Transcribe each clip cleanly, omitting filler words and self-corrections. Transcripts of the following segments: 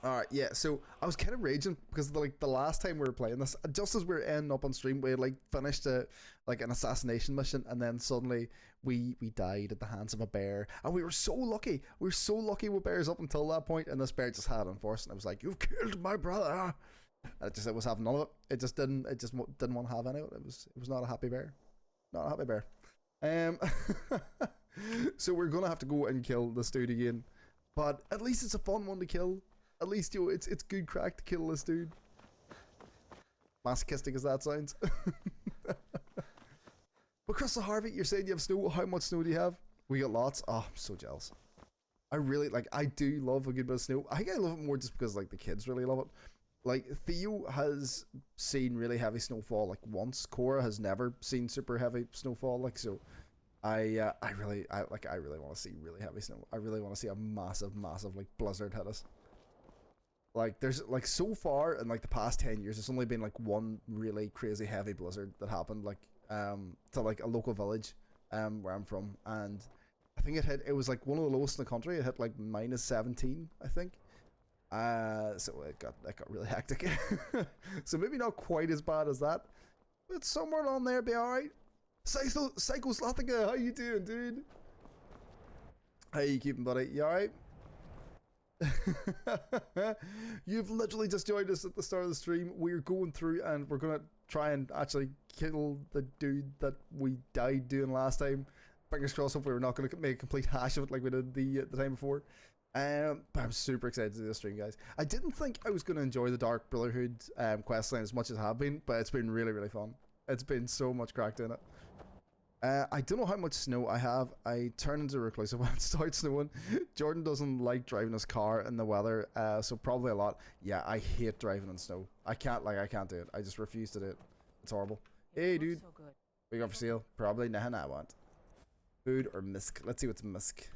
Alright, yeah, so I was kind of raging because the last time we were playing this, just as we were ending up on stream, we had like finished an assassination mission, and then suddenly we died at the hands of a bear, and we were so lucky. We were so lucky with bears up until that point, and this bear just had on for us, and I was like, "You've killed my brother!" And it was having none of it. It just didn't want to have any of it. It was not a happy bear, not a happy bear. So we're gonna have to go and kill this dude again, but at least it's a fun one to kill. At least, yo, it's good crack to kill this dude. Masochistic as that sounds. But Crystal Harvey, you're saying you have snow. How much snow do you have? We got lots. Oh, I'm so jealous. I do love a good bit of snow. I think I love it more just because, like, the kids really love it. Like, Theo has seen really heavy snowfall, like, once. Cora has never seen super heavy snowfall, like, so... I really want to see really heavy snow. I really want to see a massive, like, blizzard hit us. Like, there's, like, so far in, like, the past 10 years, there's only been, like, one really crazy heavy blizzard that happened, like, to, like, a local village, where I'm from, and I think it was, like, one of the lowest in the country. It hit, like, -17, I think. So it got really hectic. So maybe not quite as bad as that, but somewhere along there, be alright. Psycho Slothica, how you doing, dude? How you keeping, buddy? You alright? You've literally just joined us at the start of the stream. We're going through and we're gonna try and actually kill the dude that we died doing last time. Fingers crossed, hopefully we're not gonna make a complete hash of it like we did the time before. But I'm super excited to do this stream, guys. I didn't think I was gonna enjoy the Dark Brotherhood questline as much as I have been, but it's been really fun. It's been so much cracked in it. I don't know how much snow I have. I turn into a reclusive when it starts snowing. Jordan doesn't like driving his car in the weather, so probably a lot. Yeah, I hate driving in snow. I can't do it. I just refuse to do it. It's horrible. Hey, dude. So good. We got for sale? Probably. Nah, I want. Food or misc? Let's see what's misc.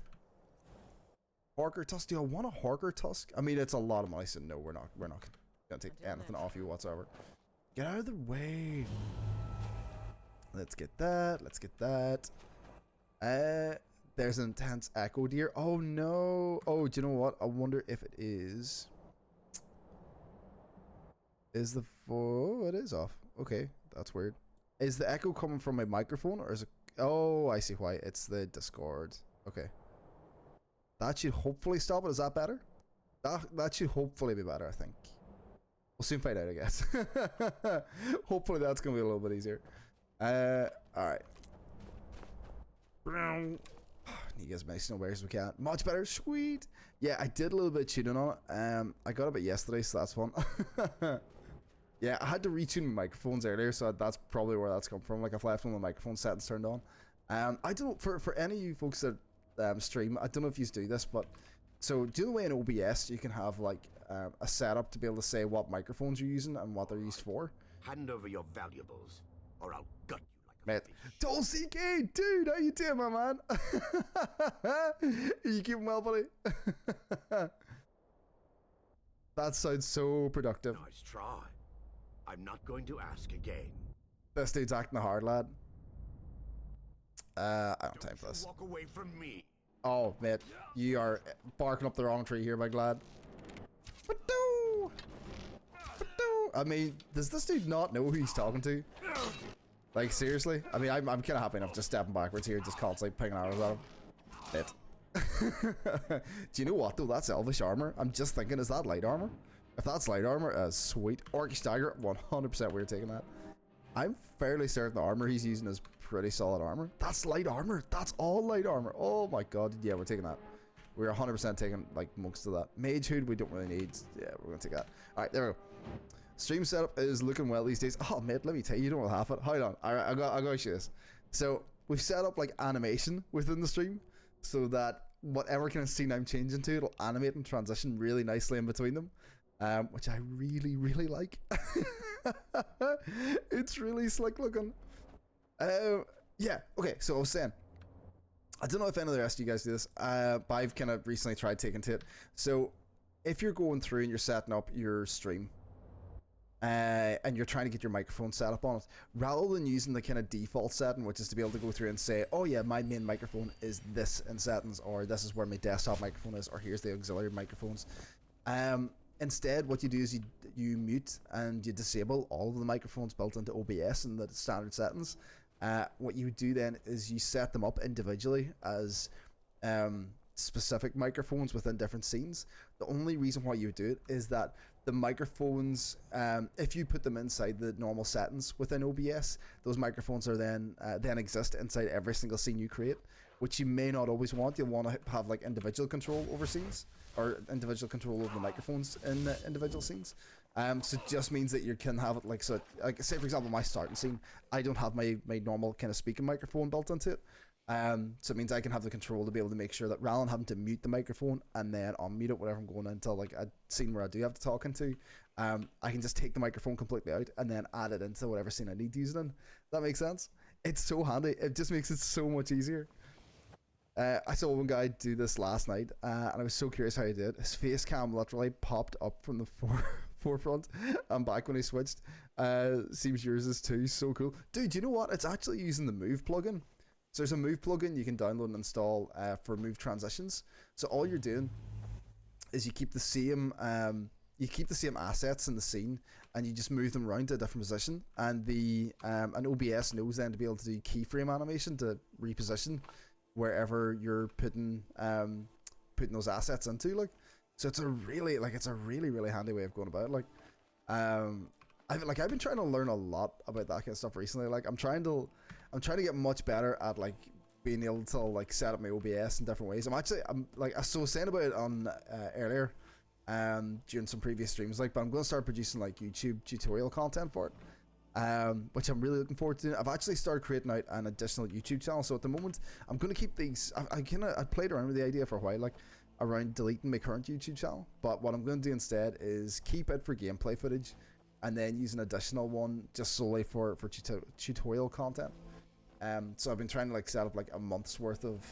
Horker tusk? Do I want a horker tusk? I mean, it's a lot of money, so no, we're not gonna take anything off you whatsoever. Get out of the way. Let's get that. Let's get that. There's an intense echo deer. Oh no. Oh, do you know what? I wonder if it is. Oh, it is off. Okay, that's weird. Is the echo coming from my microphone or is it? Oh, I see why. It's the Discord. Okay. That should hopefully stop it. Is that better? That should hopefully be better, I think. We'll soon find out, I guess. Hopefully that's gonna be a little bit easier. Alright. Need as many snow bears as we can. Much better, sweet. Yeah, I did a little bit of tuning on it. I got a bit yesterday, so that's fun. Yeah, I had to retune my microphones earlier, so that's probably where that's come from. Like, I've left one of the microphone settings turned on. I don't know, for any of you folks that stream, I don't know if you do this, but so do the way in OBS you can have like a setup to be able to say what microphones you're using and what they're used for. Hand over your valuables, or I'll gut you like a Mate, fish. CK, dude, how you doing, my man? Are you keeping well, buddy? That sounds so productive. Nice try. I'm not going to ask again. This dude's acting hard, lad. I don't have time for this. Walk away from me. Oh, mate, you are barking up the wrong tree here, my glad. I mean, does this dude not know who he's talking to? Like, seriously? I mean, I'm kind of happy enough just stepping backwards here, just constantly pinging arrows at him. Bit. Do you know what, though? That's elvish armor. I'm just thinking, is that light armor? If that's light armor, sweet. Orcish dagger, 100% we're taking that. I'm fairly certain the armor he's using is pretty solid armor. That's light armor. That's all light armor. Oh my god. Yeah, we're taking that. We're 100% taking like most of that. Mage hood we don't really need. Yeah, we're gonna take that. Alright, there we go. Stream setup is looking well these days. Oh mate, let me tell you, you don't want to half it. Hold on. Alright, I gotta show you this. So we've set up like animation within the stream so that whatever kind of scene I'm changing to, it'll animate and transition really nicely in between them. Which I really like. It's really slick looking. Yeah, okay, so I was saying, I don't know if any of the rest of you guys do this, but I've kind of recently tried taking to it. So if you're going through and you're setting up your stream, and you're trying to get your microphone set up on it, rather than using the kind of default setting, which is to be able to go through and say, oh yeah, my main microphone is this in settings, or this is where my desktop microphone is, or here's the auxiliary microphones. Instead, what you do is you mute and you disable all of the microphones built into OBS in the standard settings. What you do then is you set them up individually as specific microphones within different scenes. The only reason why you do it is that the microphones, if you put them inside the normal settings within OBS, those microphones are then exist inside every single scene you create, which you may not always want. You'll want to have like individual control over scenes, or individual control over the microphones in the individual scenes. So it just means that you can have it like, so like say for example my starting scene, I don't have my normal kind of speaking microphone built into it. So it means I can have the control to be able to make sure that rather than having to mute the microphone and then unmute it whenever I'm going into like a scene where I do have to talk into, I can just take the microphone completely out and then add it into whatever scene I need to use it in. That makes sense? It's so handy. It just makes it so much easier. I saw one guy do this last night, and I was so curious how he did. His face cam literally popped up from the forefront and back when he switched. Seems yours is too. So cool. Dude, you know what? It's actually using the Move plugin. So there's a Move plugin you can download and install for Move transitions. So all you're doing is you keep the same assets in the scene and you just move them around to a different position, and an OBS knows then to be able to do keyframe animation to reposition wherever you're putting those assets into, like. So it's a really really handy way of going about it. Like, I've been trying to learn a lot about that kind of stuff recently. Like, I'm trying to get much better at like being able to like set up my OBS in different ways. I'm like, I was saying about it on earlier during some previous streams, like, but I'm going to start producing like YouTube tutorial content for it. Which I'm really looking forward to. I've actually started creating out an additional YouTube channel, so at the moment I'm going to keep these. I played around with the idea for a while, like around deleting my current YouTube channel, but what I'm going to do instead is keep it for gameplay footage and then use an additional one just solely for tutorial content. So I've been trying to like set up like a month's worth of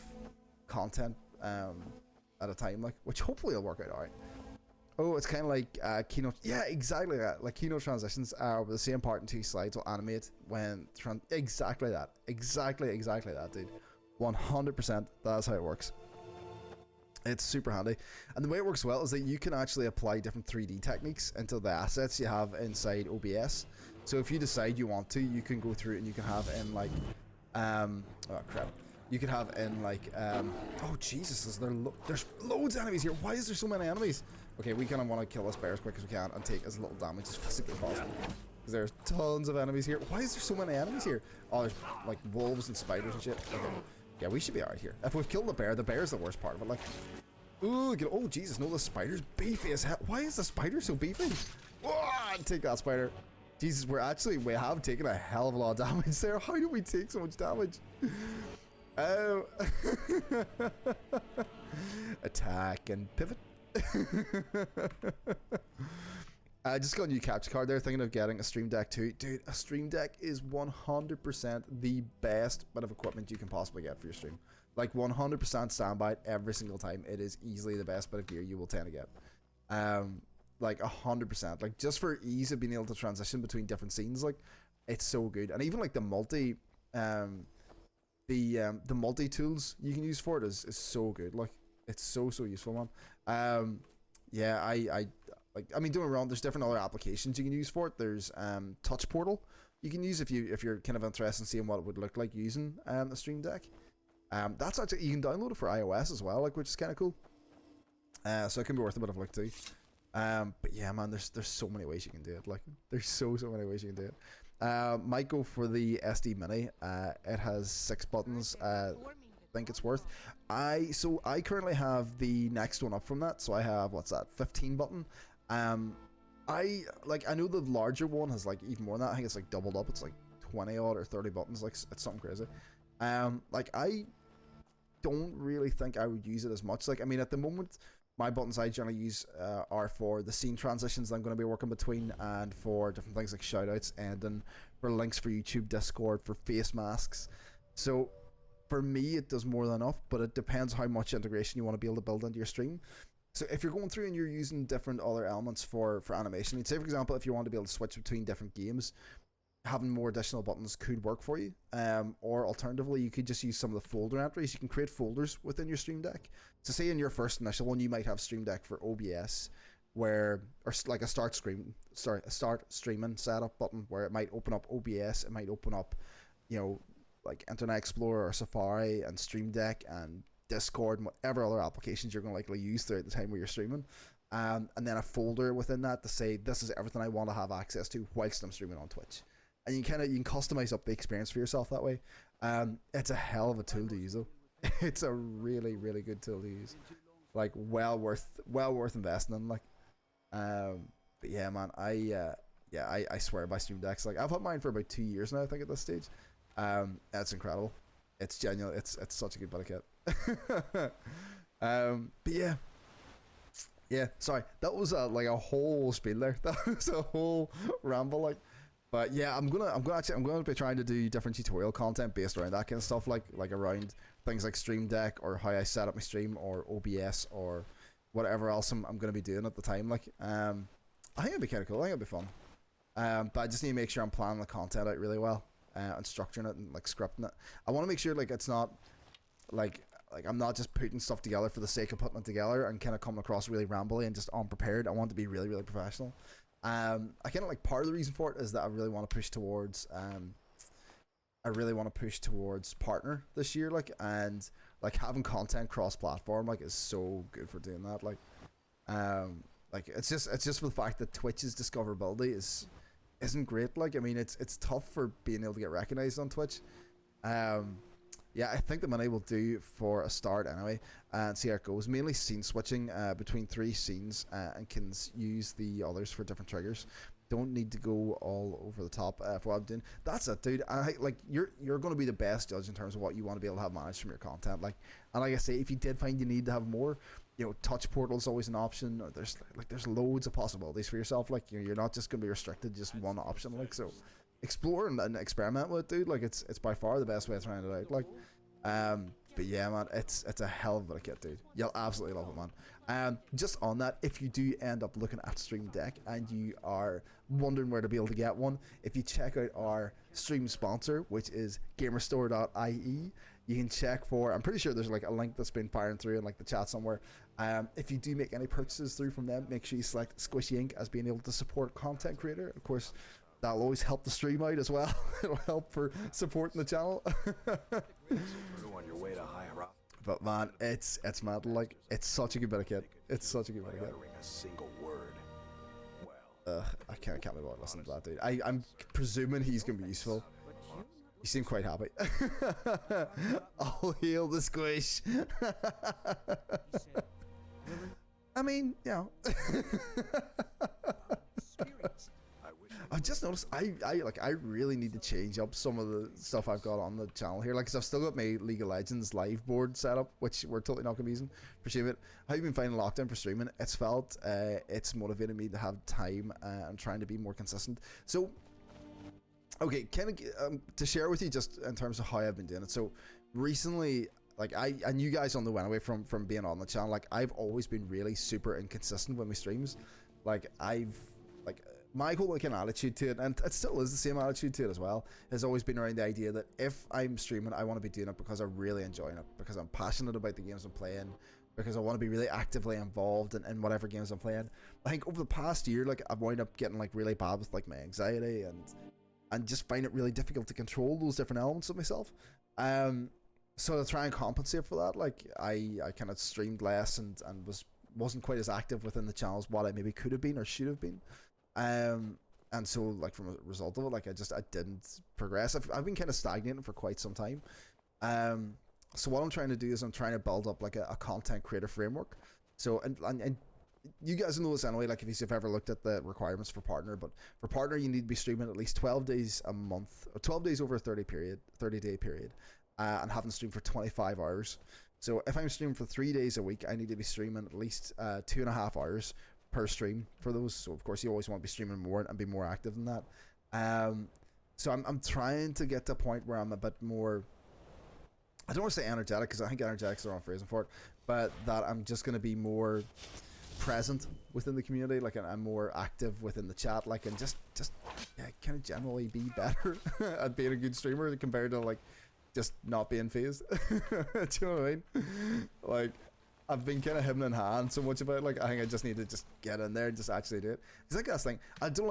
content at a time, like, which hopefully will work out alright. Oh, it's kind of like Keynote. Yeah, exactly that. Like Keynote transitions are with the same part in 2 slides will animate when exactly that, dude. 100%. That's how it works. It's super handy, and the way it works well is that you can actually apply different 3D techniques into the assets you have inside OBS. So if you decide you want to, you can go through and you can have in like, oh crap. You could have in like, oh Jesus, there's loads of enemies here. Why is there so many enemies? Okay, we kind of want to kill this bear as quick as we can and take as little damage as physically possible. Because there's tons of enemies here. Why is there so many enemies here? Oh, there's like wolves and spiders and shit. Okay, yeah, we should be alright here. If we've killed the bear's the worst part of it. Like, ooh, oh Jesus, no, the spider's beefy as hell. Why is the spider so beefy? Oh, take that, spider. Jesus, we have taken a hell of a lot of damage there. How do we take so much damage? Oh. Attack and pivot. I just got a new capture card there, thinking of getting a Stream Deck too. Dude, a Stream Deck is 100% the best bit of equipment you can possibly get for your stream. Like 100% standby every single time. It is easily the best bit of gear you will tend to get. Like 100%. Like just for ease of being able to transition between different scenes, like it's so good. And even like the multi tools you can use for it is so good. Like it's so useful, man. Yeah, I mean, don't get me wrong, there's different other applications you can use for it. There's Touch Portal you can use if you're kind of interested in seeing what it would look like using a Stream Deck. That's actually, you can download it for iOS as well, like, which is kind of cool. So it can be worth a bit of a look too. But yeah, man, there's so many ways you can do it. Like, there's so many ways you can do it. Might go for the SD Mini. It has 6 buttons. Think it's worth. I currently have the next one up from that, so I have, what's that, 15 button. I know the larger one has like even more than that. I think it's like doubled up. It's like 20 odd or 30 buttons. Like, it's something crazy. Like, I don't really think I would use it as much. Like, I mean, at the moment, my buttons I generally use are for the scene transitions that I'm going to be working between, and for different things like shoutouts, and then for links for YouTube, Discord, for face masks. So for me, it does more than enough, but it depends how much integration you want to be able to build into your stream. So if you're going through and you're using different other elements for animation, let's say for example, if you want to be able to switch between different games, having more additional buttons could work for you. Or alternatively, you could just use some of the folder entries. You can create folders within your Stream Deck. So say in your first initial one, you might have Stream Deck for OBS, where, or like a start streaming setup button where it might open up OBS, it might open up, you know, like Internet Explorer or Safari and Stream Deck and Discord and whatever other applications you're going to likely use throughout the time where you're streaming. And then a folder within that to say this is everything I want to have access to whilst I'm streaming on Twitch. And you can customize up the experience for yourself that way. It's a hell of a tool to use though. It's a really, really good tool to use. Like well worth investing in. Like, but yeah, man, I swear by Stream Decks. Like I've had mine for about 2 years now, I think, at this stage. It's incredible. It's genuine. It's such a good bit of kit. But yeah. Sorry, that was like a whole spiel there. That was a whole ramble, like. But yeah, I'm gonna be trying to do different tutorial content based around that kind of stuff, like around things like Stream Deck or how I set up my stream or OBS or whatever else I'm gonna be doing at the time. Like, I think it'd be kind of cool. I think it'd be fun. But I just need to make sure I'm planning the content out really well and structuring it and like scripting it. I want to make sure like it's not like I'm not just putting stuff together for the sake of putting it together and kind of coming across really rambly and just unprepared. I want to be really, really professional. I kind of like part of the reason for it is that I really want to push towards partner this year, like, and like having content cross-platform like is so good for doing that. Like it's just for the fact that Twitch's discoverability isn't great. Like, I mean, it's tough for being able to get recognized on Twitch. Yeah, I think the money will do for a start anyway, and see how it goes. Mainly scene switching between 3 scenes, and can use the others for different triggers. Don't need to go all over the top for what I'm doing. That's it, dude. Like you're going to be the best judge in terms of what you want to be able to have managed from your content. Like, and like I say, if you did find you need to have more, you know, touch portal is always an option. Or there's loads of possibilities for yourself. Like, you're not just going to be restricted to just one option. Like, so explore and experiment with it, dude. Like, it's by far the best way of trying it out. Like, but yeah, man, it's a hell of a kit, dude. You'll absolutely love it, man. Just on that, if you do end up looking at Stream Deck and you are wondering where to be able to get one, if you check out our stream sponsor, which is GamerStore.ie, you can check for, I'm pretty sure there's like a link that's been firing through in like the chat somewhere. If you do make any purchases through from them, make sure you select SquishyInc as being able to support content creator. Of course, that'll always help the stream out as well. It'll help for supporting the channel. On your way to higher up. But man, it's mad. Like, it's such a good bit of kit. It's such a good bit of kit. A single word. Well, I can't be bothered listening to that, dude. I'm presuming he's gonna be useful. You seem quite happy. I'll heal the squish. I mean, you know. I've just noticed I really need to change up some of the stuff I've got on the channel here. Like, 'cause I've still got my League of Legends live board set up, which we're totally not gonna be using for streaming. How have you been finding lockdown for streaming? It's felt it's motivated me to have time and trying to be more consistent. So, okay, kind of to share with you just in terms of how I've been doing it. So recently, like, and you guys on the went away from being on the channel, like, I've always been really super inconsistent with my streams. Like, my whole like an attitude to it, and it still is the same attitude to it as well, has always been around the idea that if I'm streaming, I want to be doing it because I'm really enjoying it, because I'm passionate about the games I'm playing, because I want to be really actively involved in whatever games I'm playing. I think over the past year, like, I've wound up getting like really bad with like my anxiety and just find it really difficult to control those different elements of myself. So to try and compensate for that, like, I kind of streamed less and wasn't quite as active within the channels what I maybe could have been or should have been. And so, like, from a result of it, like, I didn't progress. I've been kind of stagnating for quite some time. So what I'm trying to do is I'm trying to build up like a content creator framework. So and you guys know this anyway, like, if you've ever looked at the requirements for partner, but for partner you need to be streaming at least 12 days a month, or 12 days over a 30 day period, and having streamed for 25 hours. So if I'm streaming for 3 days a week, I need to be streaming at least 2.5 hours per stream for those. So of course you always want to be streaming more and be more active than that. So I'm trying to get to a point where I'm a bit more, I don't want to say energetic, because I think energetic is the wrong phrasing for it, but that I'm just going to be more present within the community, like, I'm more active within the chat, like, and just yeah, kind of generally be better at being a good streamer compared to like just not being phased. Do you know what I mean? Like, I've been kind of him in hand so much about it. Like I think I just need to just get in there and just actually do it. Because like that's the thing. I don't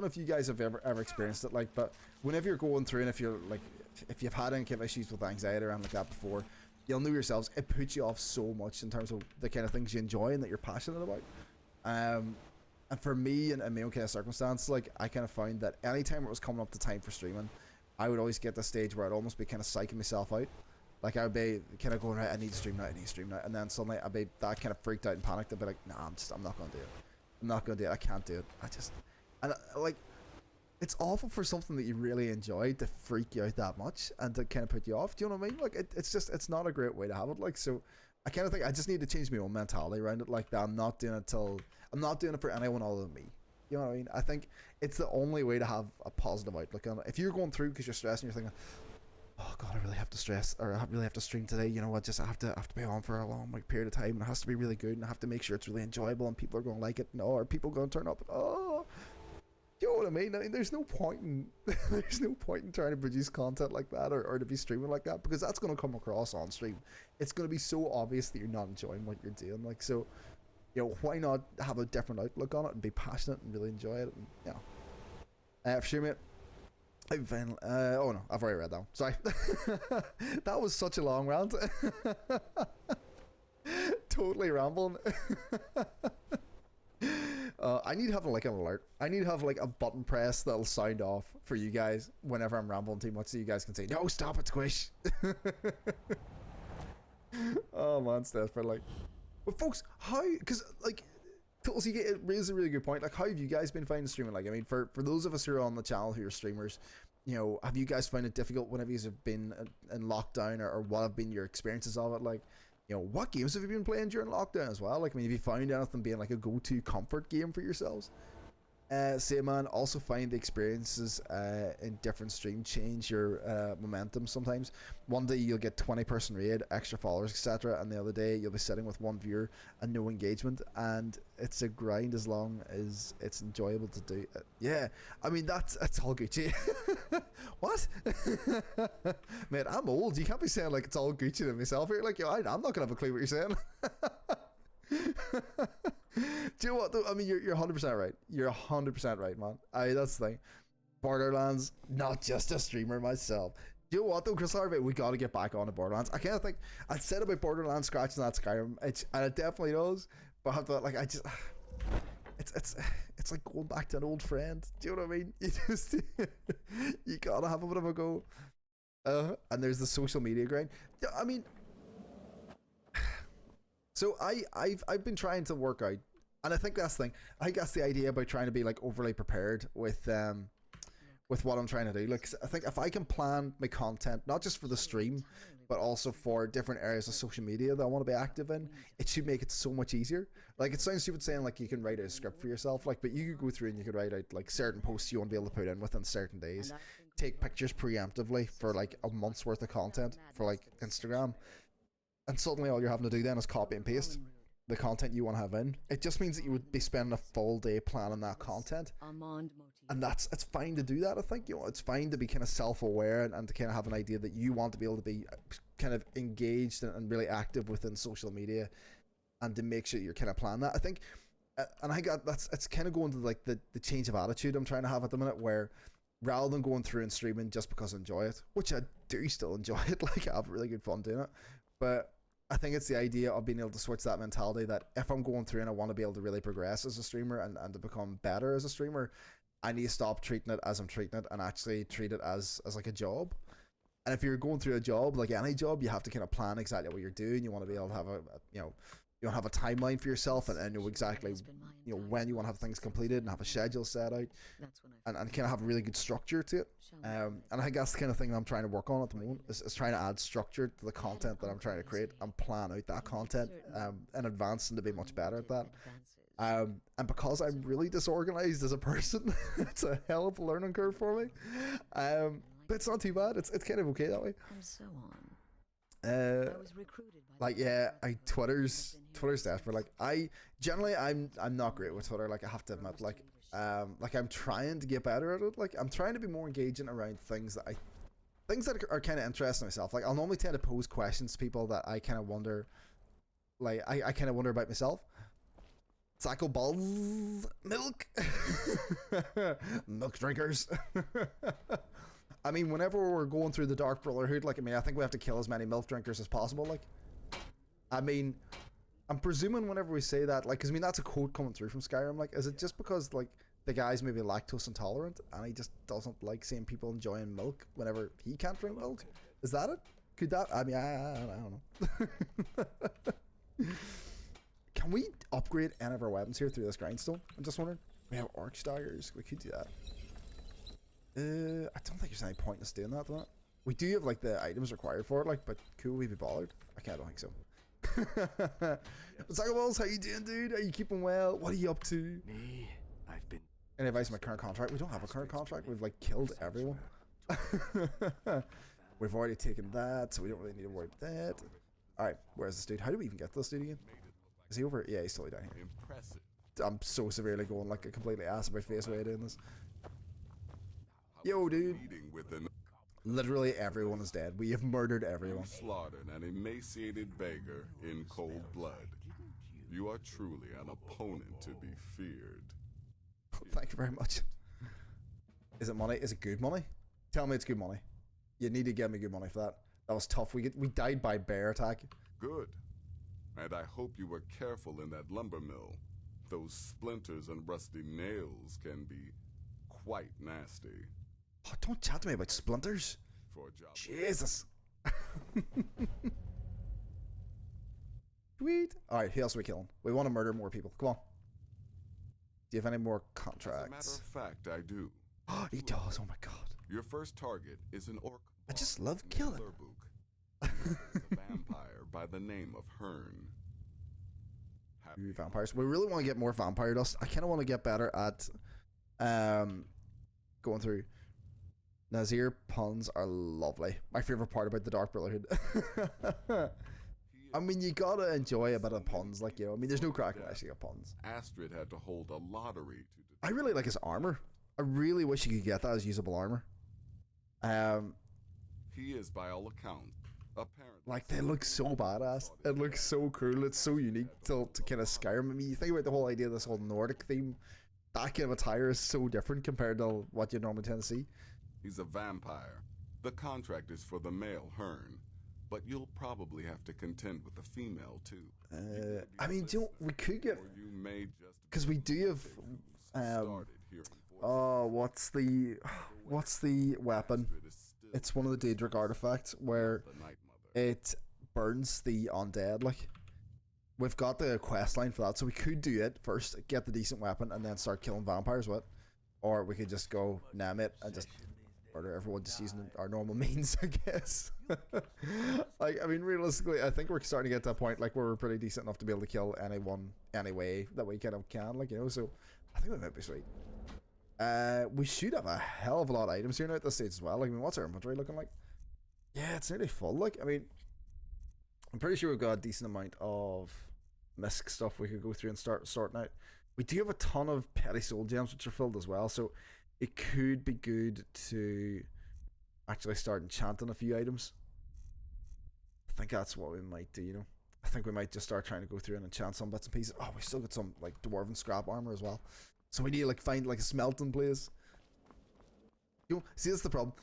know if you guys have ever experienced it. Like, but whenever you're going through and if you're like if you've had any kind of issues with anxiety or anything like that before, you'll know yourselves. It puts you off so much in terms of the kind of things you enjoy and that you're passionate about. And for me and my own kind of circumstance, like I kind of found that anytime it was coming up to time for streaming, I would always get the stage where I'd almost be kind of psyching myself out. Like I would be kind of going, right, I need to stream now, and then suddenly I'd be that kind of freaked out and panicked. I'd be like, nah, I'm not gonna do it. I'm not gonna do it. I can't do it. And like, it's awful for something that you really enjoy to freak you out that much and to kind of put you off. Do you know what I mean? Like it's not a great way to have it. Like so, I kind of think I just need to change my own mentality around it. Like that I'm not doing it for anyone other than me. You know what I mean? I think it's the only way to have a positive outlook on it. If you're going through because you're stressed and you're thinking, oh god, I really have to stress, or I really have to stream today. You know what? Just I have to be on for a long period of time, and it has to be really good, and I have to make sure it's really enjoyable, and people are going to like it. No, or people going to turn up. Oh, you know what I mean? There's no point in trying to produce content like that, or to be streaming like that, because that's going to come across on stream. It's going to be so obvious that you're not enjoying what you're doing. Like so, you know, why not have a different outlook on it and be passionate and really enjoy it? And you know, for sure, mate. I'm fine. Oh no, I've already read that one. Sorry. That was such a long rant. Totally rambling. I need to have like an alert. I need to have like a button press that'll sound off for you guys whenever I'm rambling too much, so you guys can say, no, stop it, Squish. Oh man, it's desperate. Like, but folks, how? Because like, Tulsi, it raises a really good point. Like, how have you guys been finding streaming? Like, I mean, for those of us who are on the channel who are streamers, you know, have you guys found it difficult whenever you have been in lockdown, or what have been your experiences of it? Like, you know, what games have you been playing during lockdown as well? Like, I mean, have you found anything being like a go-to comfort game for yourselves? Say, man, also find the experiences in different stream change your momentum sometimes. One day you'll get 20-person raid, extra followers, etc., and the other day you'll be sitting with one viewer and no engagement, and it's a grind as long as it's enjoyable to do. Yeah, I mean, that's all Gucci. What? Man, I'm old. You can't be saying like it's all Gucci to myself here. Like, yo, I'm not gonna have a clue what you're saying. Do you know what though? I mean, you're 100% right. You're 100% right, man. That's the thing. Borderlands, not just a streamer myself. Do you know what though, Chris Harvey? We got to get back on to Borderlands. I kind of think I said about Borderlands scratching that Skyrim, and it definitely does. But I have to, like, it's like going back to an old friend. Do you know what I mean? You gotta have a bit of a go. And there's the social media grind. Yeah, I mean. So I've been trying to work out, and I think that's the thing. I think that's the idea about trying to be like overly prepared with what I'm trying to do. Like, I think if I can plan my content, not just for the stream, but also for different areas of social media that I want to be active in, it should make it so much easier. Like, it sounds stupid saying like you can write out a script for yourself, like, but you could go through and you could write out like certain posts you want to be able to put in within certain days, take pictures preemptively for like a month's worth of content for like Instagram. And suddenly all you're having to do then is copy and paste the content you want to have in. It just means that you would be spending a full day planning that content. And it's fine to do that, I think. You know, it's fine to be kind of self-aware and to kind of have an idea that you want to be able to be kind of engaged and really active within social media, and to make sure you're kind of planning that. I think, and I think it's kind of going to like the change of attitude I'm trying to have at the minute, where rather than going through and streaming just because I enjoy it, which I do still enjoy it, like I have really good fun doing it, but I think it's the idea of being able to switch that mentality that if I'm going through and I want to be able to really progress as a streamer and to become better as a streamer, I need to stop treating it as I'm treating it and actually treat it as like a job. And if you're going through a job, like any job, you have to kind of plan exactly what you're doing. You want to be able to have you want to have a timeline for yourself and know exactly, when you want to have things completed and have a schedule set out, and kind of have a really good structure to it. And I think that's the kind of thing that I'm trying to work on at the moment, is trying to add structure to the content that I'm trying to create and plan out that content in advance and to be much better at that. And because I'm really disorganized as a person, it's a hell of a learning curve for me. But it's not too bad. It's kind of okay that way. And so on. Like, yeah, Twitter's desperate. Like, I'm not great with Twitter. Like, I have to admit, like I'm trying to get better at it. Like, I'm trying to be more engaging around things that are kind of interesting to myself. Like, I'll normally tend to pose questions to people that I kind of wonder, Like, I kind of wonder about myself. Taco balls, milk, milk drinkers. I mean, whenever we're going through the Dark Brotherhood, like, I mean, I think we have to kill as many milk drinkers as possible. Like, I mean, I'm presuming whenever we say that, like, because I mean, that's a quote coming through from Skyrim. Like, is it just because, like, the guy's maybe lactose intolerant and he just doesn't like seeing people enjoying milk whenever he can't drink milk? Is that it? Could that? I mean, I don't know. Can we upgrade any of our weapons here through this grindstone? I'm just wondering. We have arch daggers. We could do that. I don't think there's any point in us doing that, though. We do have, like, the items required for it, like, but could we be bothered? I don't think so. Taco Balls, how you doing, dude? Are you keeping well? What are you up to? Me, I've been. Any advice on my current contract? We don't have a current contract. We've, like, killed everyone. We've already taken that, so we don't really need to worry about that. Alright, where's this dude? How do we even get to this dude again? Is he over? Yeah, he's totally down here. Impressive. I'm so severely going like a completely ass my face way doing this. Yo, dude. Literally everyone is dead. We have murdered everyone. Slaughtered an emaciated beggar in cold blood. You are truly an opponent to be feared. Thank you very much. Is it money? Is it good money? Tell me it's good money. You need to give me good money for that. That was tough. We died by bear attack. Good. And I hope you were careful in that lumber mill. Those splinters and rusty nails can be quite nasty. Oh, don't chat to me about splinters. For a job. Jesus. Sweet. Alright, who else are we killing? We want to murder more people. Come on. Do you have any more contracts? As a matter of fact, I do. Oh, he does. Oh my god. Your first target is an orc. I just love killing. A vampire by the name of Hearn. Vampires. We really want to get more vampire dust. I kind of want to get better at going through. Nazir puns are lovely. My favorite part about the Dark Brotherhood. I mean, you gotta enjoy a bit of puns, like, you know. I mean, there's no crack unless you got puns. Astrid had to hold a lottery to. I really like his armor. I really wish you could get that as usable armor. He is, by all accounts, apparently. Like, they look so badass. It looks so cool. It's so unique to kind of Skyrim. I mean, you think about the whole idea of this whole Nordic theme. That kind of attire is so different compared to what you normally tend to see. He's a vampire. The contract is for the male Hearn, but you'll probably have to contend with the female too. I mean, you know, we could get, because we do have. Oh, what's the weapon? It's one of the Daedric artifacts where it burns the undead. Like, we've got the quest line for that, so we could do it first, get the decent weapon, and then start killing vampires with it. Or we could just go name it and just murder everyone just using our normal means, I guess. Like, I mean, realistically, I think we're starting to get to a point like where we're pretty decent enough to be able to kill anyone any way that we kind of can, like, you know. So I think that might be sweet. We should have a hell of a lot of items here now at this stage as well. Like, I mean, what's our inventory looking like? Yeah, it's nearly full. Like, I mean, I'm pretty sure we've got a decent amount of misc stuff we could go through and start sorting out. We do have a ton of petty soul gems which are filled as well, so it could be good to actually start enchanting a few items. I think that's what we might do, you know. I think we might just start trying to go through and enchant some bits and pieces. Oh, we still got some like dwarven scrap armor as well. So we need to like find like a smelting place. You know, see, that's the problem.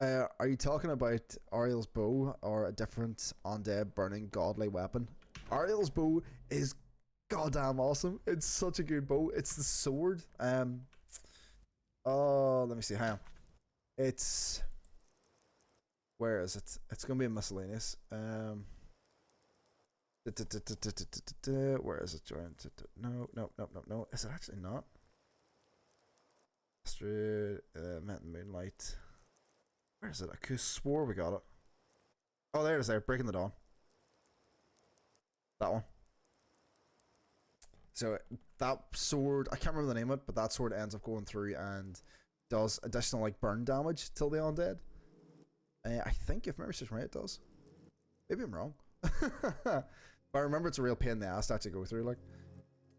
Are you talking about Ariel's bow or a different undead burning godly weapon? Ariel's bow is goddamn awesome. It's such a good bow. It's the sword. Oh, let me see. Hang on. It's, where is it? It's gonna be a miscellaneous. Where is it? No. Is it actually not? Astrid, Mountain Moonlight. Where is it? I could have swore we got it. Oh, there it is. There, Breaking the Dawn. That one. So that sword, I can't remember the name of it, but that sword ends up going through and does additional like burn damage till the undead. I think if memory serves right, it does. Maybe I'm wrong. But I remember it's a real pain in the ass to actually go through. Like,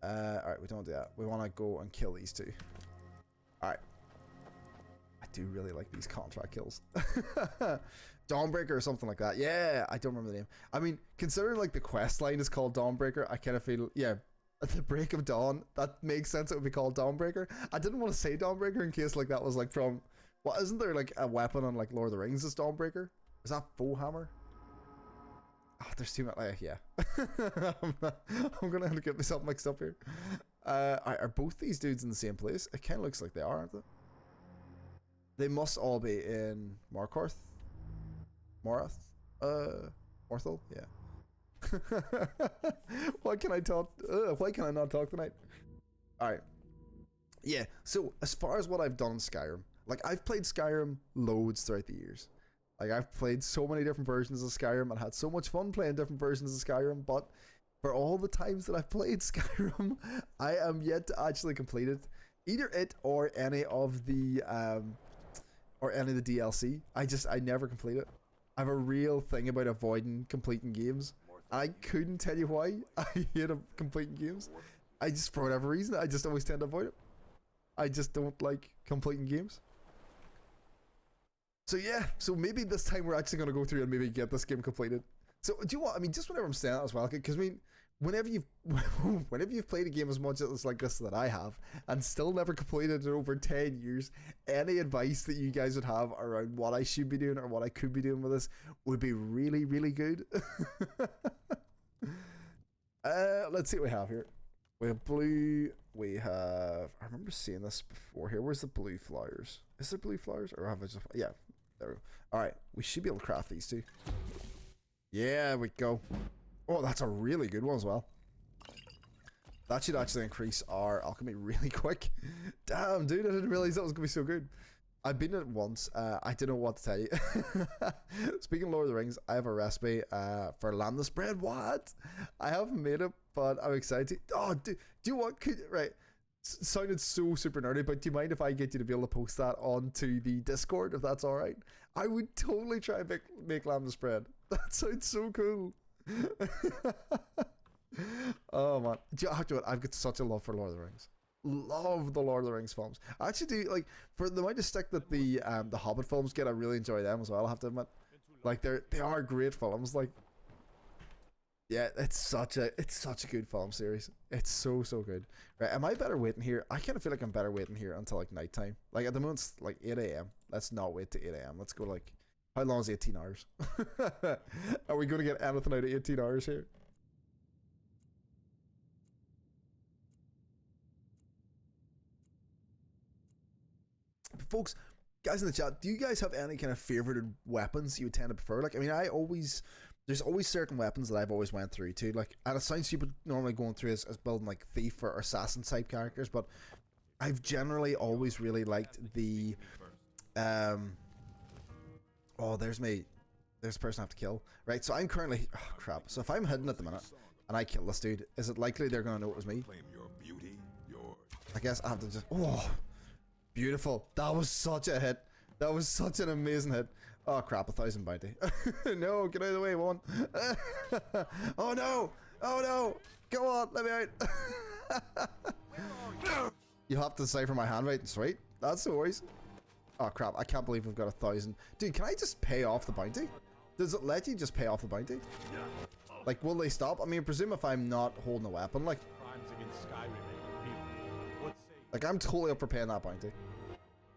all right, we don't do that. We want to go and kill these two. All right. I do really like these contract kills. Dawnbreaker or something like that. Yeah, I don't remember the name. I mean, considering like the quest line is called Dawnbreaker, I kind of feel, yeah, at the break of dawn, that makes sense. It would be called Dawnbreaker. I didn't want to say Dawnbreaker in case like that was like from, well, isn't there like a weapon on like Lord of the Rings is Dawnbreaker? Is that Bowhammer? Oh, there's too much. Yeah. I'm gonna have to get myself mixed up here. Are both these dudes in the same place? It kind of looks like they are, aren't they? They must all be in Markarth. Morath? Orthel? Yeah. Why can I talk? Why can I not talk tonight? Alright. Yeah, so as far as what I've done in Skyrim, like I've played Skyrim loads throughout the years. Like I've played so many different versions of Skyrim and had so much fun playing different versions of Skyrim, but for all the times that I've played Skyrim, I am yet to actually complete it. Either it or any of the DLC. I never complete it. I have a real thing about avoiding completing games. I couldn't tell you why. I hate completing games. I just, for whatever reason, I just always tend to avoid it. I just don't like completing games. So yeah, so maybe this time we're actually going to go through and maybe get this game completed. So do you want, I mean, just whenever I'm saying that as well, because I mean, whenever you've played a game as much as like this that I have and still never completed it over 10 years, any advice that you guys would have around what I should be doing or what I could be doing with this would be really, really good. Let's see what we have here. We have blue, we have, I remember seeing this before here. Where's the blue flowers? Is there blue flowers or have I just, yeah, there we go. Alright, we should be able to craft these two. Yeah, we go. Oh, that's a really good one as well. That should actually increase our alchemy really quick. Damn, dude, I didn't realize that was going to be so good. I've been in it once. I don't know what to tell you. Speaking of Lord of the Rings, I have a recipe for lambda spread. What? I haven't made it, but I'm excited. Oh, do you want? Right. Sounded so super nerdy, but do you mind if I get you to be able to post that onto the Discord, if that's all right? I would totally try and make lambda spread. That sounds so cool. Oh man, do you have to? I've got such a love for Lord of the Rings. Love the Lord of the Rings films. I actually do, like, for the amount of stick that the Hobbit films get, I really enjoy them as well, I have to admit. Like, they are great films. Like, yeah, it's such a good film series. It's so good. Right, am I better waiting here? I kind of feel like I'm better waiting here until like nighttime. Like at the moment it's like 8 a.m. Let's not wait to 8 a.m. Let's go like, how long is 18 hours? Are we going to get anything out of 18 hours here? Folks, guys in the chat, do you guys have any kind of favorited weapons you would tend to prefer? Like, I mean, there's always certain weapons that I've always went through too. Like, and it sounds stupid normally going through as building like thief or assassin type characters, but I've generally always really liked the oh, there's the person I have to kill. Right, so I'm currently, oh crap, so if I'm hidden at the minute and I kill this dude, is it likely they're gonna know it was me? I guess I have to just, oh, beautiful. That was such a hit. That was such an amazing hit. Oh crap, 1,000 bounty. No, get out of the way, one. Oh no! Oh no! Come on, let me out. You'll have to decipher my handwriting. Sweet. That's no worries. Oh crap, I can't believe we've got 1,000. Dude, can I just pay off the bounty? Does it let you just pay off the bounty? Like, will they stop? I mean, I presume if I'm not holding a weapon, like... Like, I'm totally up for paying that bounty.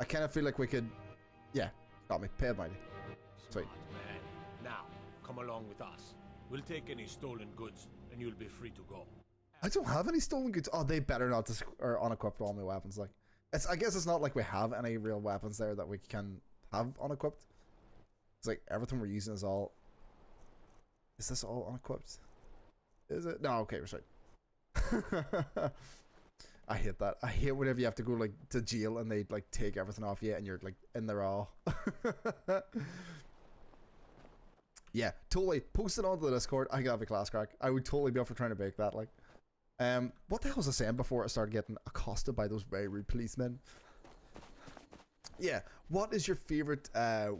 I kind of feel like we could... Yeah, got me. Pay a bounty. Sweet. Man. Now, come along with us. We'll take any stolen goods, and you'll be free to go. I don't have any stolen goods. Oh, they better not or unequipped all my weapons. Like, I guess it's not like we have any real weapons there that we can have unequipped. It's like everything we're using is all... Is this all unequipped? Is it? No, okay, we're sorry. I hate that. I hate whenever you have to go like to jail and they like take everything off you and you're like in the raw. Yeah, totally. Post it onto the Discord. I got a class crack. I would totally be up for trying to bake that. Like, what the hell was I saying before I started getting accosted by those very rude policemen? Yeah, what is your favorite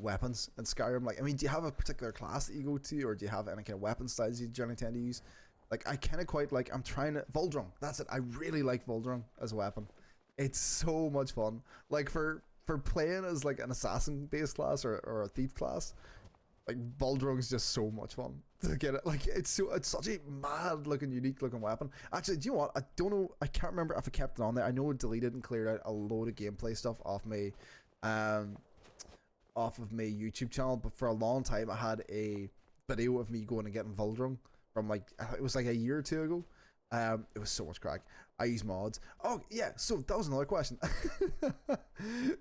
weapons in Skyrim? Like, I mean, do you have a particular class that you go to, or do you have any kind of weapon styles you generally tend to use? Like, I kind of quite like, I'm trying to, Vuldrung, that's it, I really like Vuldrung as a weapon. It's so much fun. Like, for for playing as like an assassin based class or a thief class, like Buldrung's just so much fun to get it. Like it's such a mad looking, unique looking weapon. Actually, do you know what? I don't know. I can't remember if I kept it on there. I know it deleted and cleared out a load of gameplay stuff off my YouTube channel. But for a long time, I had a video of me going and getting Buldrung from like it was like a year or two ago. It was so much crack. I use mods. Oh yeah, so that was another question.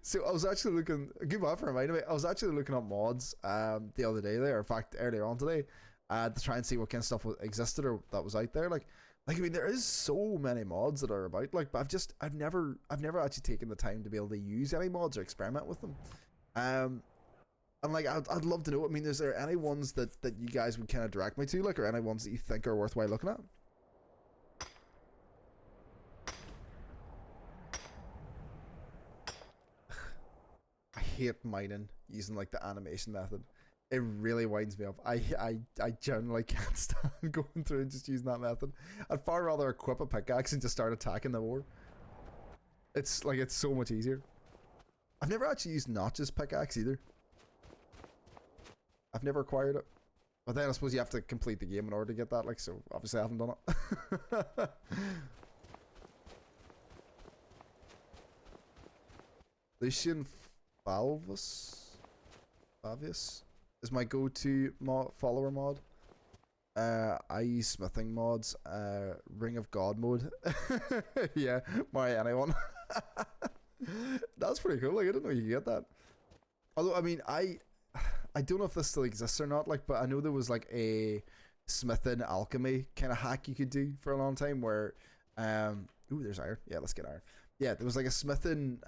So I was actually looking. Good one for reminding me. I was actually looking up mods the other day there. In fact, earlier on today, to try and see what kind of stuff existed or that was out there. Like I mean, there is so many mods that are about. Like, but I've never actually taken the time to be able to use any mods or experiment with them. And like I'd love to know. I mean, is there any ones that you guys would kind of direct me to, like, or any ones that you think are worthwhile looking at? I hate mining using like the animation method. It really winds me up. I generally can't stand going through and just using that method. I'd far rather equip a pickaxe and just start attacking the war. It's like, it's so much easier. I've never actually used Notch's pickaxe either. I've never acquired it. But then I suppose you have to complete the game in order to get that, like, so obviously I haven't done it. Lucian Favius is my go-to follower mod. I use smithing mods, Ring of God mode. Yeah, marry anyone. That's pretty cool. Like, I didn't know you could get that. Although, I mean, I don't know if this still exists or not. Like, but I know there was like a smithing alchemy kind of hack you could do for a long time. Where, ooh, there's iron. Yeah, let's get iron. Yeah, there was like a smithing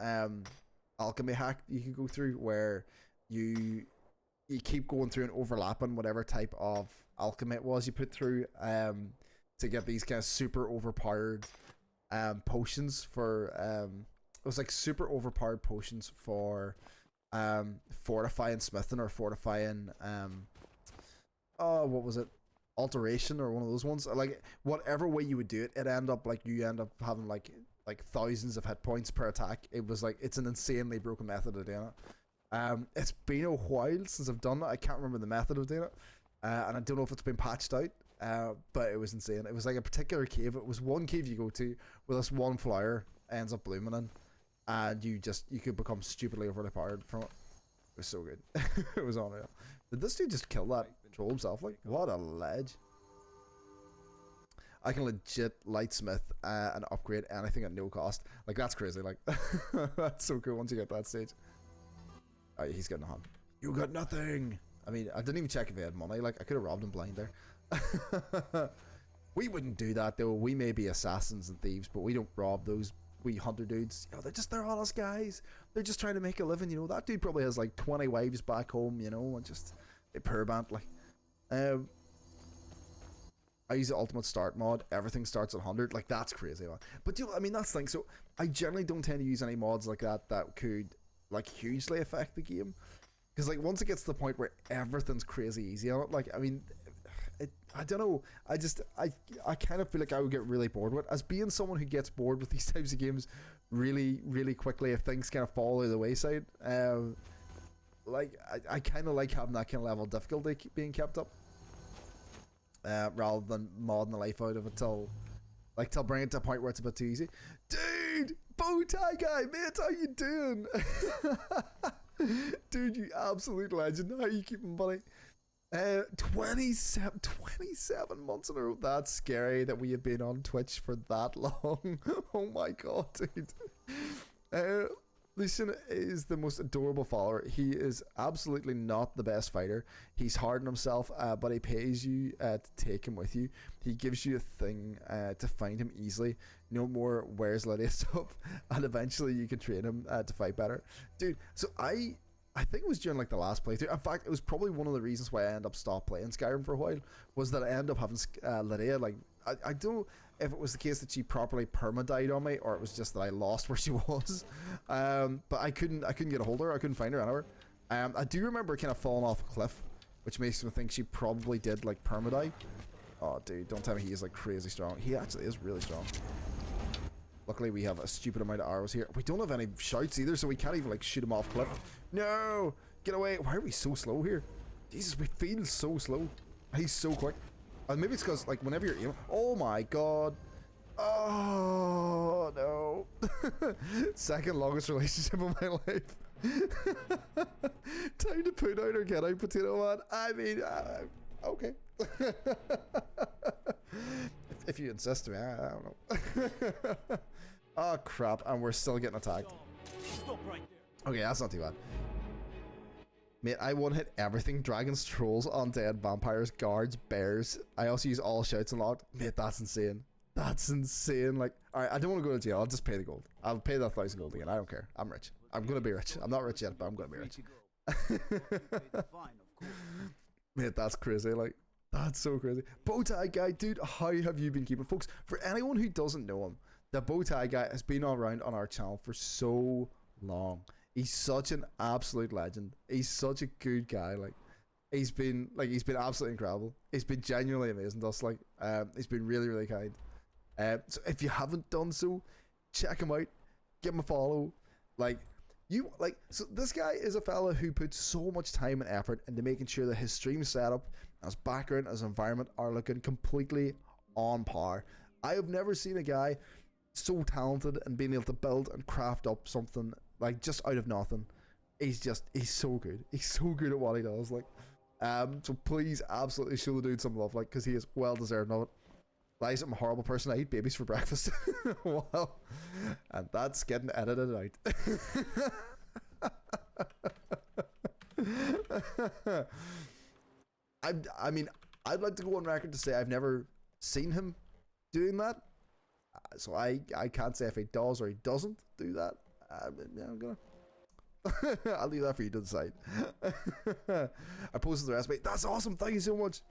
alchemy hack you could go through where you keep going through and overlapping whatever type of alchemy it was you put through to get these kind of super overpowered potions for it was like super overpowered potions for fortifying smithing or fortifying what was it, alteration or one of those ones. Like whatever way you would do it, it end up like you end up having like thousands of hit points per attack. It was like, it's an insanely broken method of doing it. It's been a while since I've done it. I can't remember the method of doing it, and I don't know if it's been patched out, but it was insane. It was like a particular cave. It was one cave you go to where this one flower ends up blooming in, and you could become stupidly overly powered from it. It was so good. It was unreal. Did this dude just kill that troll himself? Like, what a ledge. I can legit lightsmith and upgrade anything at no cost. Like, that's crazy. Like, that's so cool once you get that stage. Oh, he's getting a hand. You got nothing. I mean, I didn't even check if he had money. Like, I could have robbed him blind there. We wouldn't do that, though. We may be assassins and thieves, but we don't rob those wee hunter dudes. You know, they're honest guys. They're just trying to make a living. You know, that dude probably has like 20 wives back home, you know, and just a pure band. Like, I use the ultimate start mod. Everything starts at 100. Like, that's crazy, man. But you know, I mean, that's the thing. So I generally don't tend to use any mods like that could like hugely affect the game, because like once it gets to the point where everything's crazy easy on it, like, I mean, I don't know. I kind of feel like I would get really bored with it. As being someone who gets bored with these types of games really, really quickly if things kind of fall out of the wayside. Like, I kind of like having that kind of level of difficulty being kept up. Rather than modding the life out of it till bring it to a point where it's a bit too easy. Dude, bow tie guy, mate, how you doing? Dude, you absolute legend. How are you keeping, buddy? 27 months in a row. That's scary that we have been on Twitch for that long. Oh my god, dude. Lucian is the most adorable follower. He is absolutely not the best fighter. He's hard on himself, but he pays you to take him with you. He gives you a thing to find him easily. No more where's Lydia stuff, and eventually you can train him to fight better. Dude, so I think it was during like the last playthrough. In fact, it was probably one of the reasons why I ended up stopped playing Skyrim for a while, was that I ended up having Lydia, like, I don't know if it was the case that she properly perma-died on me, or it was just that I lost where she was. But I couldn't get a hold of her. I couldn't find her anywhere. I do remember kind of falling off a cliff, which makes me think she probably did like perma-die. Oh dude, don't tell me he is like crazy strong. He actually is really strong. Luckily, we have a stupid amount of arrows here. We don't have any shouts either, so we can't even like shoot him off cliff. No! Get away! Why are we so slow here? Jesus, we feel so slow. He's so quick. And maybe it's because like whenever you're aiming. Oh my god! Oh no! Second longest relationship of my life. Time to put out or get out, potato man. I mean, okay. if you insist, man, I don't know. Oh crap! And we're still getting attacked. Stop right there. Okay, that's not too bad. Mate, I one-hit everything. Dragons, trolls, undead, vampires, guards, bears. I also use all shouts unlocked. Mate, that's insane. That's insane. Like, alright, I don't want to go to jail. I'll just pay the gold. I'll pay that 1,000 gold again. I don't care. I'm rich. I'm gonna be rich. I'm not rich yet, but I'm gonna be rich. Mate, that's crazy. Like, that's so crazy. Bowtie guy, dude, how have you been keeping? Folks, for anyone who doesn't know him, the Bowtie guy has been around on our channel for so long. He's such an absolute legend. He's such a good guy. Like, he's been absolutely incredible. He's been genuinely amazing to us. Like, he's been really, really kind. So if you haven't done so, check him out. Give him a follow. So this guy is a fella who puts so much time and effort into making sure that his stream setup, his background, his environment are looking completely on par. I have never seen a guy so talented and being able to build and craft up something like just out of nothing. He's so good. He's so good at what he does. Like, so please absolutely show the dude some love, like, because he is well deserved of it. Like, I'm a horrible person. I eat babies for breakfast. Wow, and that's getting edited out. I mean, I'd like to go on record to say I've never seen him doing that, so I can't say if he does or he doesn't do that. Yeah, I'm gonna. I'll leave that for you to decide. I posted the recipe. That's awesome. Thank you so much.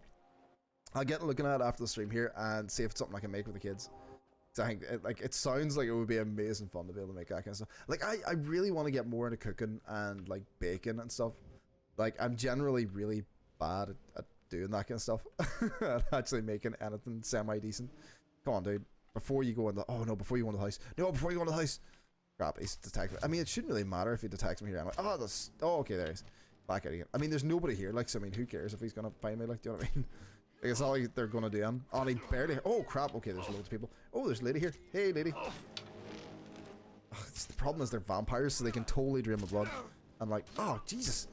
I'll get looking at it after the stream here and see if it's something I can make with the kids. So I think it sounds like it would be amazing fun to be able to make that kind of stuff. Like, I really want to get more into cooking and like baking and stuff. Like, I'm generally really bad at doing that kind of stuff. Actually making anything semi decent. Come on, dude. Before you go in the before you go in the house. No, before you go in the house. Crap, he's detected. I mean, it shouldn't really matter if he detects me here. I'm like, okay, there he is. Back out again. I mean, there's nobody here. Like, so I mean, who cares if he's gonna find me? Like, do you know what I mean? Like, it's not like they're gonna do him. Oh, he barely. Oh crap. Okay, there's loads of people. Oh, there's a lady here. Hey, lady. The problem is they're vampires, so they can totally drain my blood. I'm like, oh Jesus.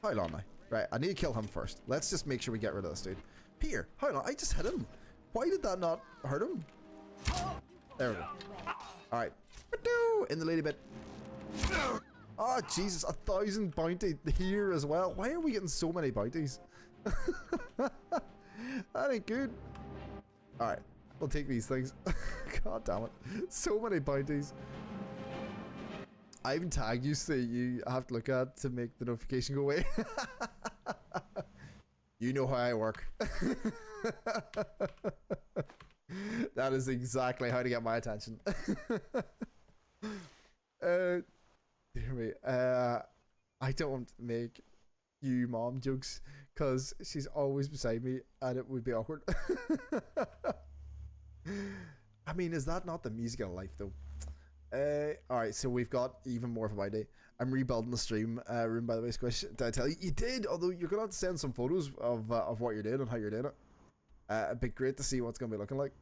Hold on now. Right, I need to kill him first. Let's just make sure we get rid of this dude. Here, hold on. I just hit him. Why did that not hurt him? There we go. All right. In the lady bit. Oh Jesus, 1,000 bounty here as well. Why are we getting so many bounties? That ain't good. Alright, we'll take these things. God damn it. So many bounties. I even tagged you so you have to look at to make the notification go away. You know how I work. That is exactly how to get my attention. Dear me, I don't make you mom jokes because she's always beside me and it would be awkward. I mean, is that not the music of life though? Alright, so we've got even more of my day. I'm rebuilding the stream room, by the way, Squish. Did I tell you? You did, although you're gonna have to send some photos of what you're doing and how you're doing it. It'd be great to see what's gonna be looking like.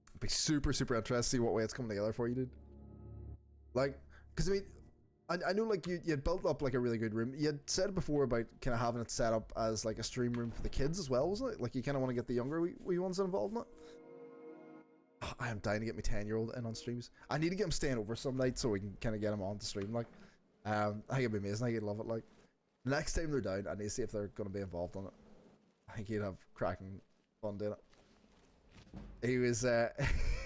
It'd be super interesting to see what way it's coming together for you, dude. Like, because I mean, I know like you had built up like a really good room. You had said before about kind of having it set up as like a stream room for the kids as well, wasn't it? Like, you kind of want to get the younger wee ones involved in it. Oh, I am dying to get my 10-year-old in on streams. I need to get him staying over some night so we can kind of get him on to stream. Like, I think it'd be amazing. I think he'd love it. Like, next time they're down, I need to see if they're going to be involved on it. I think he'd have cracking fun doing it. He was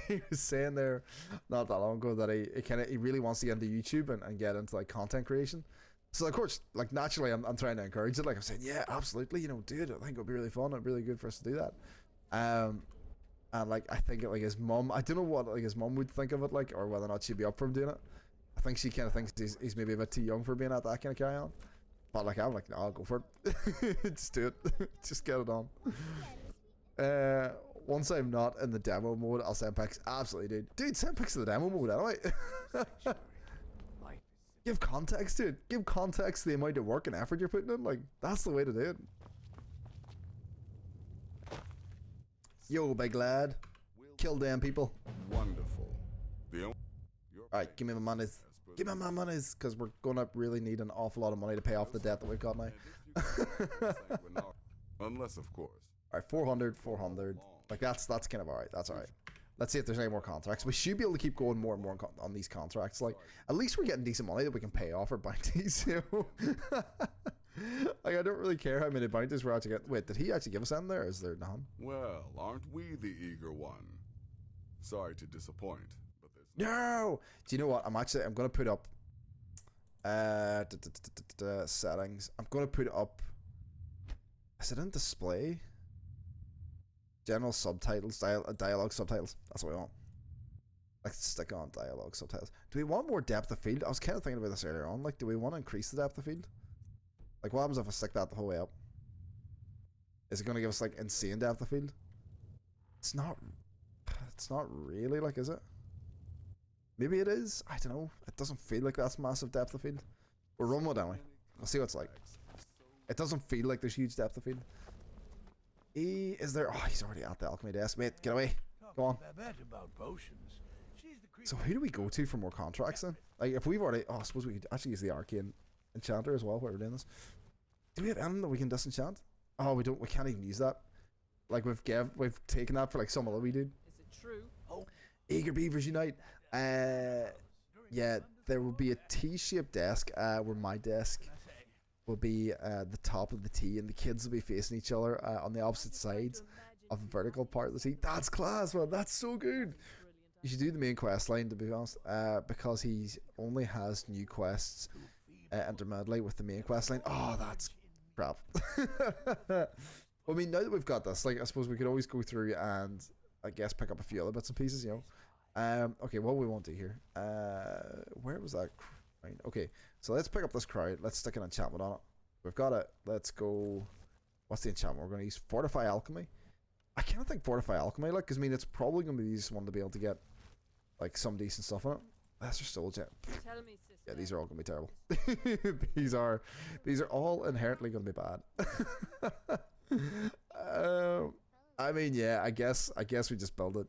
he was saying there not that long ago that he really wants to get into YouTube and get into like content creation. So of course, like naturally, I'm trying to encourage it. Like I'm saying, yeah, absolutely, you know, dude, I think it'll be really fun. It'll be really good for us to do that. And like I think like his mum, I don't know what like his mum would think of it, like, or whether or not she'd be up for him doing it. I think she kind of thinks he's maybe a bit too young for being at that kind of carry on. But like I'm like, no, I'll go for it. Just do it. Just get it on. Once I'm not in the demo mode, I'll send pics. Absolutely, dude, send pics of the demo mode anyway. Give context to it. Give context to the amount of work and effort you're putting in. Like, that's the way to do it. Yo, big lad. Kill them people. Wonderful. Alright, give me my monies. Give me my monies, because we're gonna really need an awful lot of money to pay off the debt that we've got now. Unless, of course. Alright, 400, 400. Like, that's kind of alright. That's alright. Let's see if there's any more contracts. We should be able to keep going more and more on these contracts. Like, at least we're getting decent money that we can pay off our bounties, you know? Like, I don't really care how many bounties we're actually getting. Wait, did he actually give us any there? Is there none? Well, aren't we the eager one? Sorry to disappoint, but there's No! Do you know what? I'm gonna put up settings. I'm gonna put up, is it in display? General subtitles, dialogue subtitles. That's what we want. Let's stick on dialogue subtitles. Do we want more depth of field? I was kind of thinking about this earlier on. Like, do we want to increase the depth of field? Like, what happens if I stick that the whole way up? Is it going to give us, like, insane depth of field? It's not really, like, is it? Maybe it is. I don't know. It doesn't feel like that's massive depth of field. We'll run one anyway. We'll see what it's like. It doesn't feel like there's huge depth of field. Is there? Oh, he's already at the alchemy desk. Mate, get away. Go on. So who do we go to for more contracts then? Like, if we've already... Oh, I suppose we could actually use the arcane enchanter as well while we're doing this. Do we have anything that we can disenchant? Oh, we don't. We can't even use that. Like, we've taken that for, like, some other wee dude. Is it true? Oh. Eager Beavers Unite. Yeah, there will be a T-shaped desk where my desk will be the top of the T, and the kids will be facing each other on the opposite sides of the vertical part of the T. That's class, man. That's so good. You should do the main quest line, to be honest, because he only has new quests intermittently with the main quest line. Oh, that's crap. Well, I mean, now that we've got this, like, I suppose we could always go through and, I guess, pick up a few other bits and pieces, you know. Okay, what we want to do here. Where was that? Okay, so let's pick up this crowd. Let's stick an enchantment on it. We've got it. Let's go. What's the enchantment we're going to use? Fortify Alchemy. I kind of think Fortify Alchemy, like, because I mean, it's probably going to be the easiest one to be able to get, like, some decent stuff in it. Lesser Soul Gem. Yeah, these are all going to be terrible. these are all inherently going to be bad. I mean, yeah, I guess we just build it.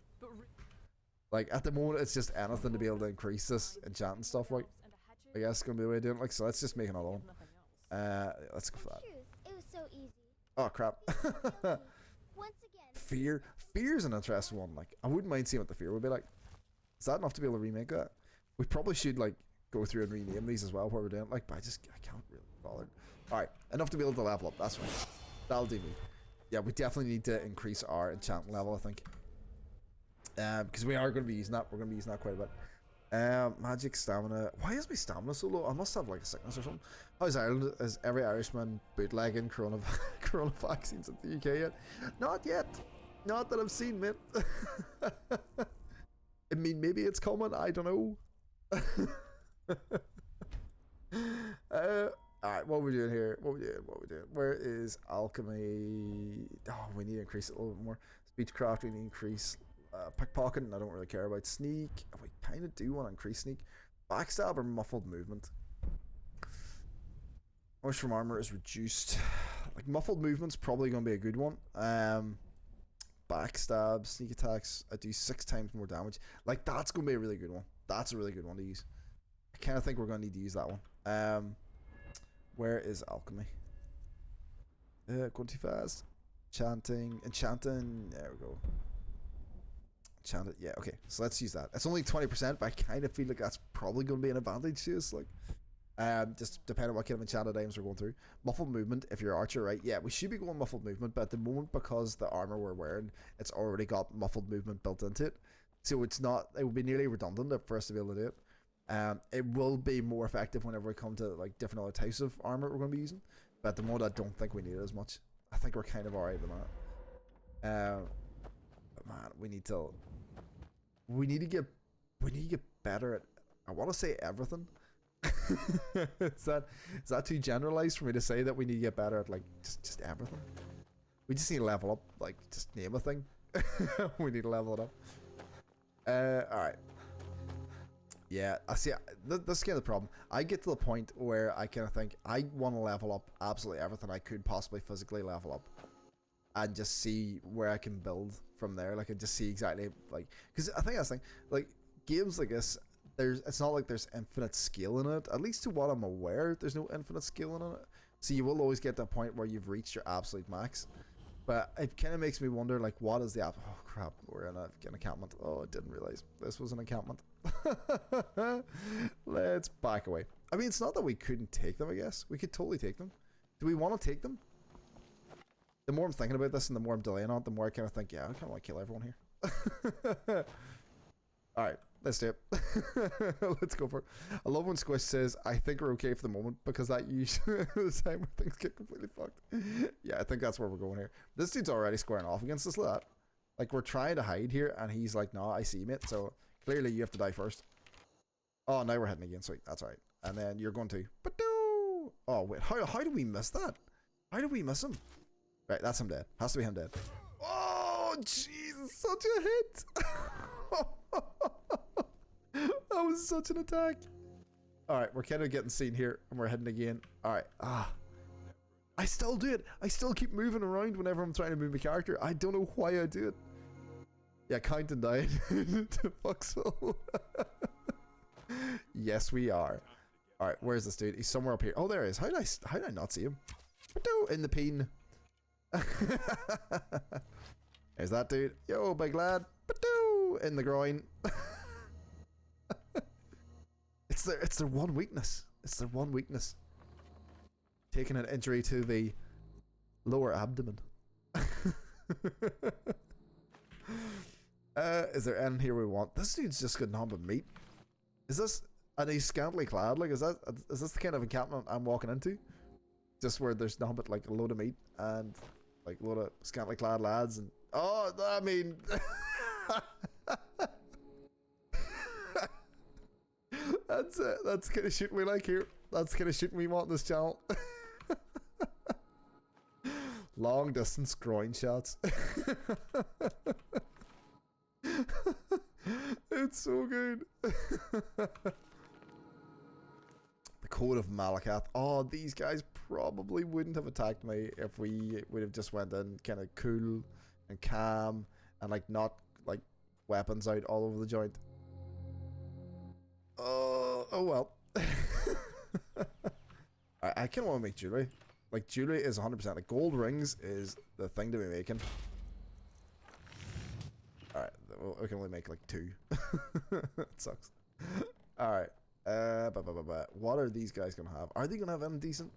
Like, at the moment, it's just anything to be able to increase this enchanting stuff, like. I guess it's going to be the way of doing it. Like, so let's just make another one. Let's go for that. It was so easy. Oh, crap. Once again. Fear. Fear's an interesting one. Like, I wouldn't mind seeing what the fear would be like. Is that enough to be able to remake that? We probably should, like, go through and rename these as well while we're doing it. Like, but I can't really bother. Alright, enough to be able to level up. That's right. That'll do me. Yeah, we definitely need to increase our enchantment level, I think. Because we are going to be using that. We're going to be using that quite a bit. Magic stamina. Why is my stamina so low? I must have like a sickness or something. How's Ireland? Is every Irishman bootlegging corona vaccines in the UK yet? Not yet. Not that I've seen, mate. I mean, maybe it's coming. I don't know. Alright, what are we doing here? What are we doing? Where is alchemy? Oh, we need to increase it a little bit more. Speechcraft, we need to increase. Pickpocketing, I don't really care about. Sneak, we kind of do want to increase sneak. Backstab or muffled movement. Moisture from armor is reduced. Like, muffled movement's probably going to be a good one. Backstab, sneak attacks, I do 6 times more damage. Like, that's going to be a really good one. That's a really good one to use. I kind of think we're going to need to use that one. Where is alchemy? Going too fast. Enchanting, there we go. Enchanted, yeah, okay, so let's use that. It's only 20%, but I kind of feel like that's probably going to be an advantage to us, like, just depending on what kind of enchanted items we're going through. Muffled movement, if you're archer, right, yeah, we should be going muffled movement, but at the moment, because the armor we're wearing, it's already got muffled movement built into it, so it's not, it would be nearly redundant for us to be able to do it. It will be more effective whenever we come to, like, different other types of armor we're going to be using, but at the moment, I don't think we need it as much. I think we're kind of alright at the moment. But man, we need to get better at, I want to say everything. is that too generalized for me to say that we need to get better at, like, just everything? We just need to level up, like, just name a thing. We need to level it up. Alright. Yeah, I see. This is kind of the problem. I get to the point where I kind of think I want to level up absolutely everything I could possibly physically level up, and just see where I can build from there. Like, and just see exactly, like, because I think that's the thing. Like, games like this, it's not like there's infinite skill in it. At least to what I'm aware, there's no infinite skill in it. So you will always get to a point where you've reached your absolute max. But it kind of makes me wonder, like, what is the app? Oh crap, we're in an encampment. Oh, I didn't realize this was an encampment. Let's back away. I mean, it's not that we couldn't take them, I guess. We could totally take them. Do we want to take them? The more I'm thinking about this and the more I'm delaying on it, the more I kind of think, yeah, I kind of want to kill everyone here. Alright, let's do it. Let's go for it. I love when Squish says, I think we're okay for the moment, because that usually is the time where things get completely fucked. Yeah, I think that's where we're going here. This dude's already squaring off against us, like that. Like, we're trying to hide here, and he's like, no, I see you, mate, so clearly you have to die first. Oh, now we're heading again, sweet, that's alright. And then you're going to, oh, wait, how did we miss that? How did we miss him? Right, that's him dead. Has to be him dead. Oh, jeez, such a hit! That was such an attack. Alright, we're kind of getting seen here, and we're heading again. Alright, I still do it. I still keep moving around whenever I'm trying to move my character. I don't know why I do it. Yeah, counting down to Foxhole. Yes, we are. Alright, where's this dude? He's somewhere up here. Oh, there he is. How did I not see him? In the peen. There's that dude. Yo, big lad. In the groin. It's their one weakness. It's their one weakness. Taking an injury to the lower abdomen. Is there anything here we want? This dude's just got nothing but meat. Is this, and he's scantily clad? Like, is this the kind of encampment I'm walking into? Just where there's nothing but like a load of meat and like a load of scantily clad lads and I mean. That's it. That's the kind of shit we like here. That's the kind of shit we want in this channel. Long distance groin shots. It's so good. The Code of Malacath. Oh, these guys probably wouldn't have attacked me if we would have just went in kind of cool and calm and like not like weapons out all over the joint. Oh well. I kind of want to make jewelry. Like, jewelry is 100%. Like, gold rings is the thing to be making. Alright, we can only make like 2. It sucks. Alright. What are these guys gonna have? Are they gonna have anything decent?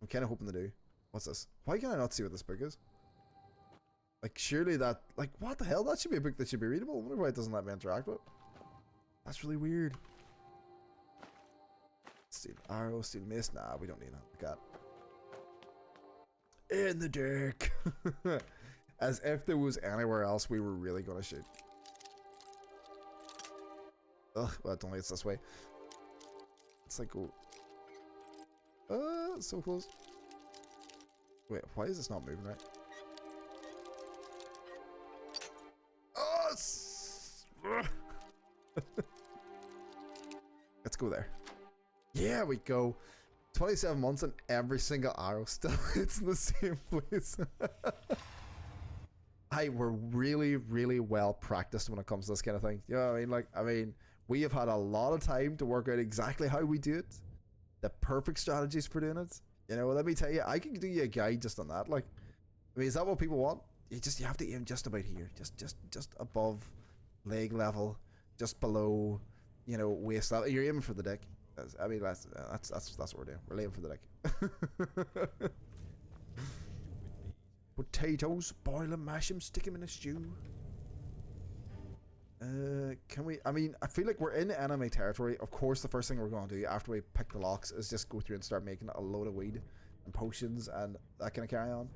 I'm kind of hoping they do. What's this? Why can I not see what this book is? Like, surely that... Like, what the hell? That should be a book that should be readable. I wonder why it doesn't let me interact with it. That's really weird. Steel arrow, steel mace. Nah, we don't need that. Like that. In the dark. As if there was anywhere else we were really gonna shoot. Ugh, well, don't think it's this way. It's like, go. So close. Wait, why is this not moving right? Let's go there. Yeah, we go. 27 months and every single arrow still hits in the same place. We're really, really well practiced when it comes to this kind of thing. You know what I mean? Like, we have had a lot of time to work out exactly how we do it. The perfect strategies for doing it. You know, let me tell you, I can do you a guide just on that. Like, is that what people want? You have to aim just about here. Just above leg level. Just below, you know, waist level. You're aiming for the dick. That's what we're doing. We're aiming for the dick. Potatoes, boil them, mash them, stick them in a stew. Can we? I feel like we're in enemy territory. Of course, the first thing we're going to do after we pick the locks is just go through and start making a load of weed and potions and that kind of carry on.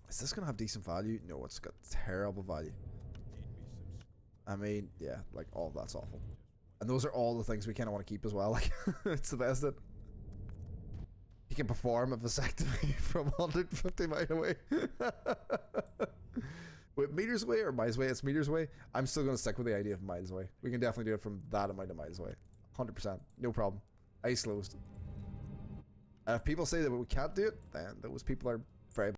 Is this going to have decent value? No, it's got terrible value. Yeah, like all of that's awful. And those are all the things we kind of want to keep as well. Like, it's the best. You can perform a vasectomy from 150 miles away. Wait, meters away or miles away? It's meters away. I'm still going to stick with the idea of miles away. We can definitely do it from that amount of miles away. 100%. No problem. Eyes closed. And if people say that we can't do it, then those people are very